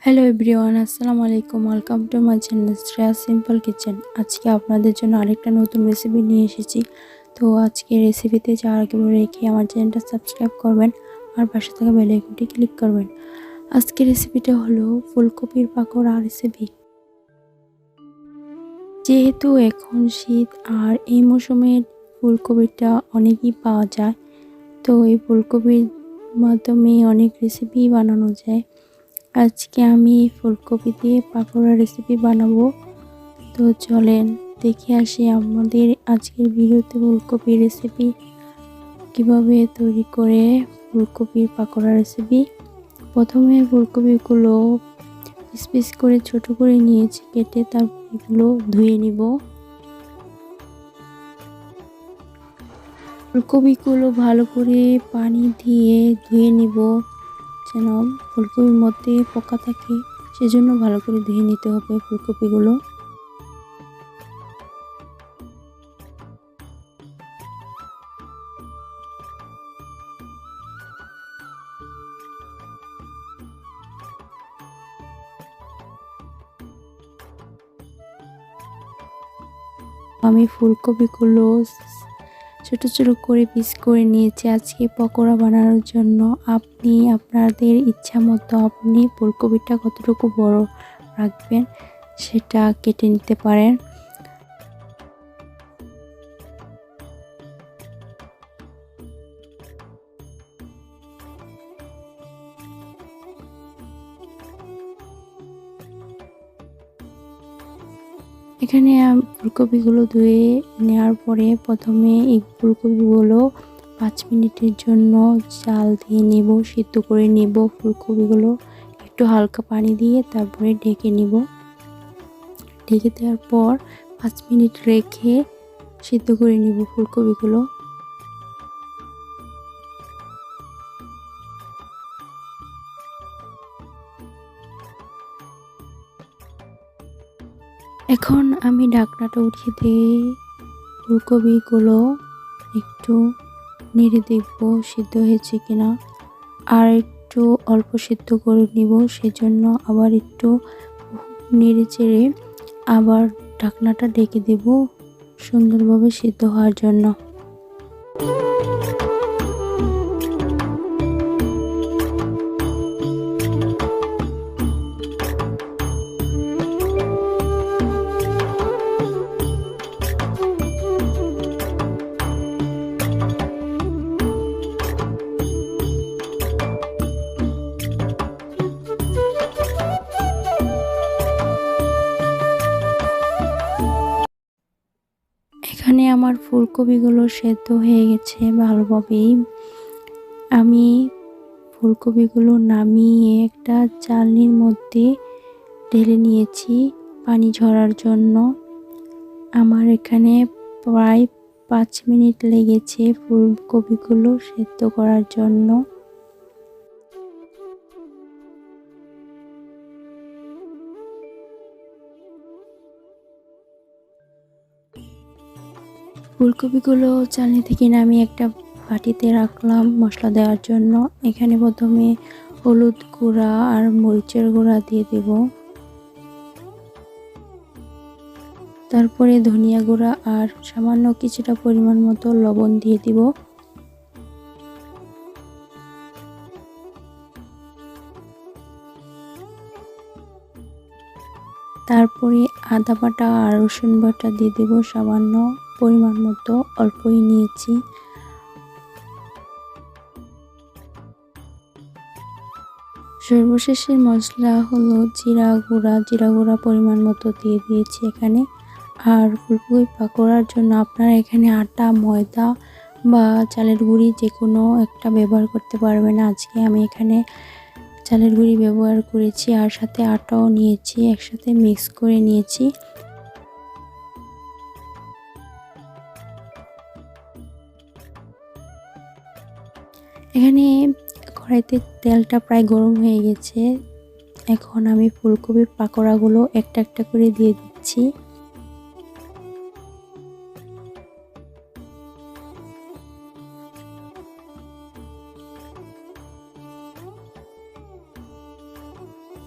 Hello everyone, আসসালামু আলাইকুম। Welcome to my channel Shreya simple kitchen. আজকে আপনাদের জন্য আরেকটা নতুন রেসিপি নিয়ে এসেছি। তো আজকে রেসিপিতে যাওয়ার আগে রেখে আমার চ্যানেলটা সাবস্ক্রাইব করবেন আর পাশে থাকা বেল আইকনটি ক্লিক করবেন। আজকে রেসিপিটা হলো ফুলকপির পাকোড়া রেসিপি। যেহেতু এখন শীত আর এই মৌসুমে ফুলকপিটা অনেকই পাওয়া যায়, তো এই ফুলকপির মাধ্যমে অনেক রেসিপি বানানো যায়। আজকে আমি ফুলকপি দিয়ে পাকোড়া রেসিপি বানাবো। তো চলেন দেখে আসি আমাদের আজকের ভিডিওতে ফুলকপি রেসিপি কিভাবে তৈরি করে ফুলকপির পাকোড়া রেসিপি। প্রথমে ফুলকপিগুলো পিস পিস করে ছোট করে নিয়েছি কেটে, তারপর এগুলো ধুয়ে নিব। ফুলকপিগুলো ভালো করে পানি দিয়ে ধুয়ে নিব, যেন ফুলকপির মধ্যে পোকা থাকে, সেজন্য ভালো করে ধুয়ে নিতে হবে ফুলকপিগুলো। আমি ফুলকপিগুলো ছোট ছোট করে পিস করে নিয়েছি আজকে পকোড়া বানানোর জন্য। আপনি আপনাদের ইচ্ছা মতো আপনি ফুলকপিটা কতটুকু বড় রাখবেন সেটা কেটে নিতে পারেন। এখানে ফুলকপিগুলো ধুয়ে নেওয়ার পরে প্রথমে এই ফুলকপিগুলো 5 মিনিটের জন্য জাল দিয়ে নেব, সিদ্ধ করে নেব। ফুলকপিগুলো একটু হালকা পানি দিয়ে তারপরে ঢেকে নেব। ঢেকে দেওয়ার পর 5 মিনিট রেখে সিদ্ধ করে নেব ফুলকপিগুলো। এখন আমি ঢাকনাটা উঠিয়ে দিয়ে ফুলকপিগুলো একটু নেড়ে দেখব সিদ্ধ হয়েছে কিনা, আর একটু অল্প সিদ্ধ করে নিব। সেজন্য আবার একটু নেড়ে চেড়ে আবার ঢাকনাটা ঢেকে দেব সুন্দরভাবে সিদ্ধ হওয়ার জন্য। এখানে আমার ফুলকপিগুলো সেদ্ধ হয়ে গেছে ভালোভাবেই। আমি ফুলকপিগুলো নামিয়ে একটা চালনির মধ্যে ঢেলে নিয়েছি পানি ঝরার জন্য। আমার এখানে প্রায় 5 মিনিট লেগেছে ফুলকপিগুলো সেদ্ধ করার জন্য। ফুলকপিগুলো চালনি থেকে নামিয়ে একটা বাটিতে রাখলাম মশলা দেওয়ার জন্য। এখানে প্রথমে হলুদ গুঁড়া আর মরিচের গুঁড়া দিয়ে দেব, তারপরে ধনিয়া গুঁড়া আর সামান্য কিছুটা পরিমাণ মতো লবণ দিয়ে দিব। তারপরে আদা বাটা আর রসুন বাটা দিয়ে দেব সামান্য পরিমাণ মতো, অল্পই নিয়েছি। সর্বশেষে মশলা হলো জিরা গুঁড়া পরিমাণ মতো দিয়ে দিয়েছি এখানে। আর ফুলকপি পাকোড়ার জন্য আপনারা এখানে আটা, ময়দা বা চালের গুঁড়ি যে কোনো একটা ব্যবহার করতে পারবেন। আজকে আমি এখানে চালের গুঁড়ি ব্যবহার করেছি আর সাথে আটাও নিয়েছি, একসাথে মিক্স করে নিয়েছি। এখানে কড়াইতে তেলটা প্রায় গরম হয়ে গেছে। এখন আমি ফুলকপির পাকোড়াগুলো একটা একটা করে দিয়ে দিচ্ছি।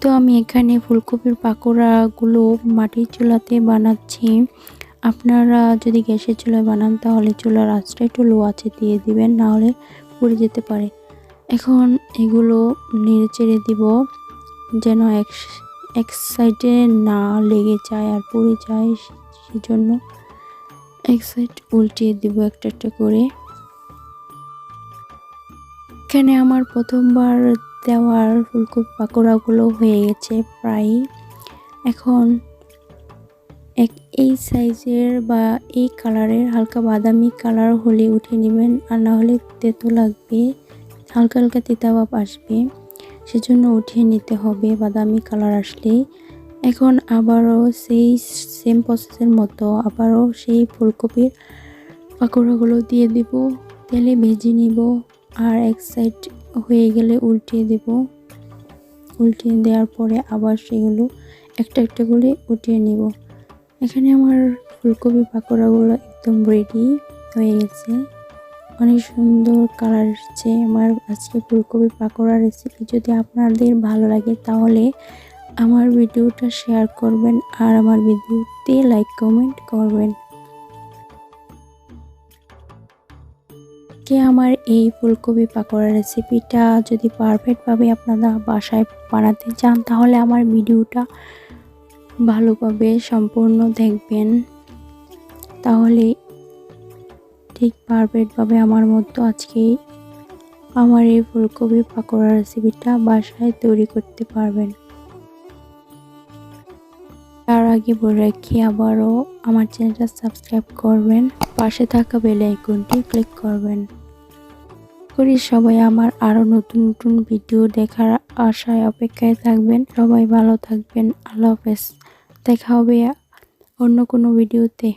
তো আমি এখানে ফুলকপির পাকোড়াগুলো মাটির চুলাতে বানাচ্ছি। আপনারা যদি গ্যাসের চুলায় বানান তাহলে চুলার আঁচটা একটু লো আঁচে দিয়ে দিবেন, নাহলে পুড়ে যেতে পারে। এখন এগুলো নেড়ে চেড়ে দিব যেন এক সাইডে না লেগে যায় আর পুড়ে যায়, সেজন্য এক সাইড উল্টিয়ে দিব একটা একটা করে। এখানে আমার প্রথমবার দেওয়ার ফুলকপি পাকোড়াগুলো হয়ে গেছে প্রায়। এখন এই সাইজের বা এই কালারের হালকা বাদামি কালার হলে উঠিয়ে নেবেন, আর না হলে তেতো লাগবে, হালকা হালকা তেতা ভাব আসবে, সেজন্য উঠিয়ে নিতে হবে বাদামি কালার আসলে। এখন আবারও সেই সেম প্রসেসের মতো আবারও সেই ফুলকপির পাকোড়াগুলো দিয়ে দিব, তেলে ভেজে নিব, আর এক সাইড হয়ে গেলে উল্টিয়ে দেব। উল্টিয়ে দেওয়ার পরে আবার সেগুলো একটা একটা করে উঠিয়ে নিব। এখানে আমার ফুলকপি পাকোড়াগুলো একদম রেডি হয়ে গেছে, অনেক সুন্দর কালার এসেছে আমার আজকে ফুলকপি পাকোড়া রেসিপি। যদি আপনাদের ভালো লাগে তাহলে আমার ভিডিওটা শেয়ার করবেন আর আমার ভিডিওতে লাইক কমেন্ট করবেন। আমার এই ফুলকপি পাকোড়া রেসিপিটা যদি পারফেক্টভাবে আপনারা বাসায় বানাতে চান তাহলে আমার ভিডিওটা ভালোভাবে সম্পূর্ণ দেখবেন, তাহলে ঠিক পারফেক্টভাবে আমার মতো আজকে আমার এই ফুলকপি পাকোড়া রেসিপিটা বাসায় তৈরি করতে পারবেন। তার আগে বলে রাখি আবারও আমার চ্যানেলটা সাবস্ক্রাইব করবেন, পাশে থাকা বেল আইকনটি ক্লিক করবেন। করি সবাই আমার আরও নতুন নতুন ভিডিও দেখার আশায় অপেক্ষায় থাকবেন। সবাই ভালো থাকবেন, আল্লাহ হাফেজ। দেখা হবে অন্য কোনো ভিডিওতে।